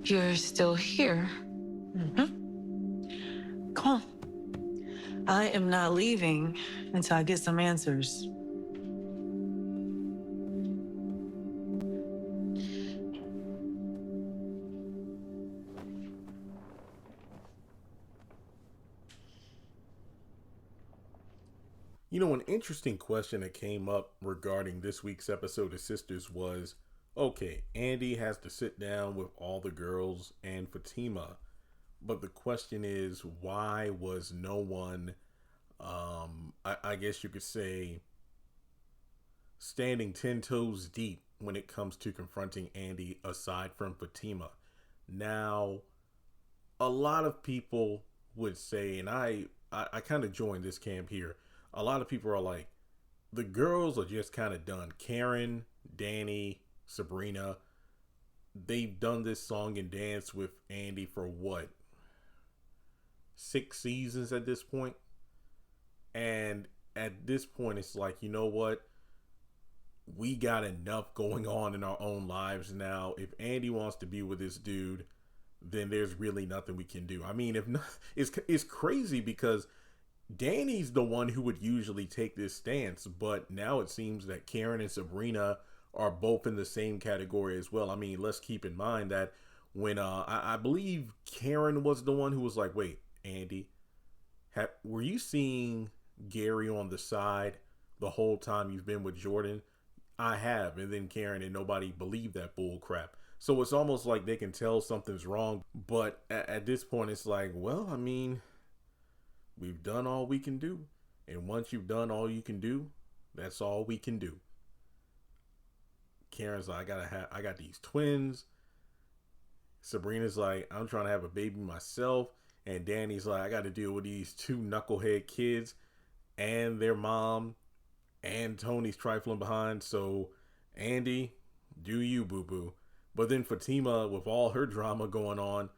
You're still here. Come on. I am not leaving until I get some answers. You know, an interesting question that came up regarding this week's episode of Sisters was, okay, Andi has to sit down with all the girls and Fatima, but the question is, why was no one, I guess you could say, standing 10 toes deep when it comes to confronting Andi aside from Fatima? Now, a lot of people would say, and I kind of joined this camp here. A lot of people are like, the girls are just kind of done. Karen, Danny, Sabrina, they've done this song and dance with Andi for what, 6 seasons at this point? And at this point, it's like, you know what? We got enough going on in our own lives now. If Andi wants to be with this dude, then there's really nothing we can do. I mean, if not, it's crazy because Danny's the one who would usually take this stance, but now it seems that Karen and Sabrina are both in the same category as well. I mean, let's keep in mind that when I believe Karen was the one who was like, "Wait, Andi, were you seeing Gary on the side the whole time you've been with Jordan?" "I have," and then Karen and nobody believed that bull crap. So it's almost like they can tell something's wrong, but at this point, it's like, well, I mean, we've done all we can do. And once you've done all you can do, that's all we can do. Karen's like, I got these twins. Sabrina's like, I'm trying to have a baby myself. And Danny's like, I got to deal with these two knucklehead kids and their mom. And Tony's trifling behind. So, Andi, do you, boo-boo. But then Fatima, with all her drama going on,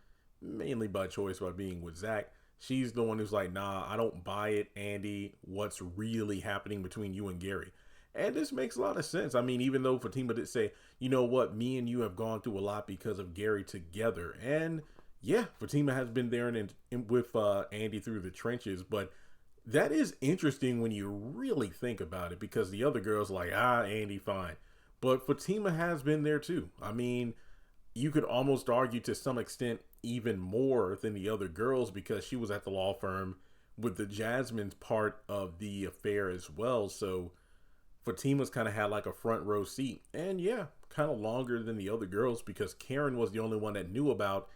mainly by choice by being with Zach, she's the one who's like, nah, I don't buy it, Andi. What's really happening between you and Gary? And this makes a lot of sense. I mean, even though Fatima did say, you know what, me and you have gone through a lot because of Gary together. And yeah, Fatima has been there with Andi through the trenches. But that is interesting when you really think about it, because the other girls are like, Andi, fine. But Fatima has been there too. I mean, you could almost argue to some extent even more than the other girls, because she was at the law firm with the Jasmine's part of the affair as well. So Fatima's kind of had like a front row seat. And yeah, kind of longer than the other girls, because Karen was the only one that knew about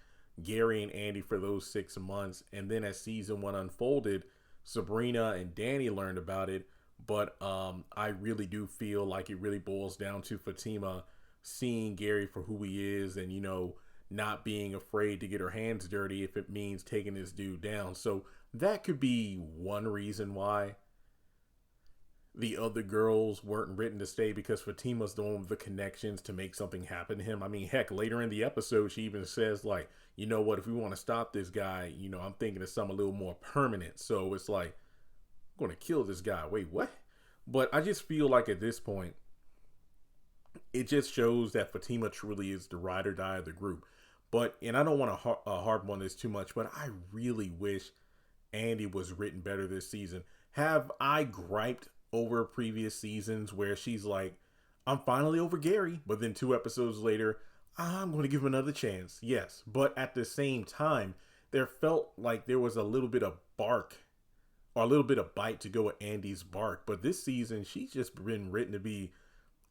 Gary and Andi for those 6 months. And then as season 1 unfolded, Sabrina and Danny learned about it. But I really do feel like it really boils down to Fatima seeing Gary for who he is, and, you know, not being afraid to get her hands dirty if it means taking this dude down. So that could be one reason why the other girls weren't written to stay, because Fatima's the one with the connections to make something happen to him. I mean, heck, later in the episode, she even says, like, you know what, if we want to stop this guy, you know, I'm thinking of something a little more permanent. So it's like, I'm going to kill this guy. Wait, what? But I just feel like at this point, it just shows that Fatima truly is the ride or die of the group. But, and I don't want to harp on this too much, but I really wish Andi was written better this season. Have I griped over previous seasons where she's like, I'm finally over Gary, but then 2 episodes later, I'm going to give him another chance? Yes. But at the same time, there felt like there was a little bit of bark, or a little bit of bite to go with Andi's bark. But this season, she's just been written to be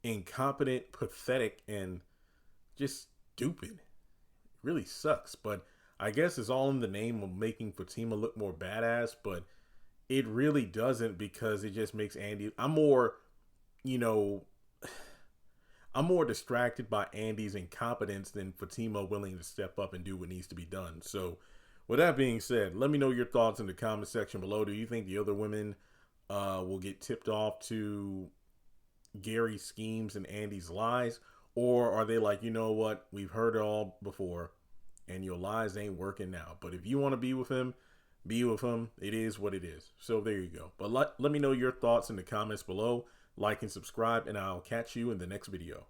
incompetent, pathetic, and just stupid. It really sucks. But I guess it's all in the name of making Fatima look more badass, but it really doesn't, because it just makes Andi, I'm more distracted by Andi's incompetence than Fatima willing to step up and do what needs to be done. So with that being said, let me know your thoughts in the comment section below. Do you think the other women will get tipped off to Gary's schemes and Andi's lies? Or are they like, you know what, we've heard it all before and your lies ain't working now. But if you want to be with him, be with him. It is what it is. So there you go. But let me know your thoughts in the comments below. Like and subscribe, and I'll catch you in the next video.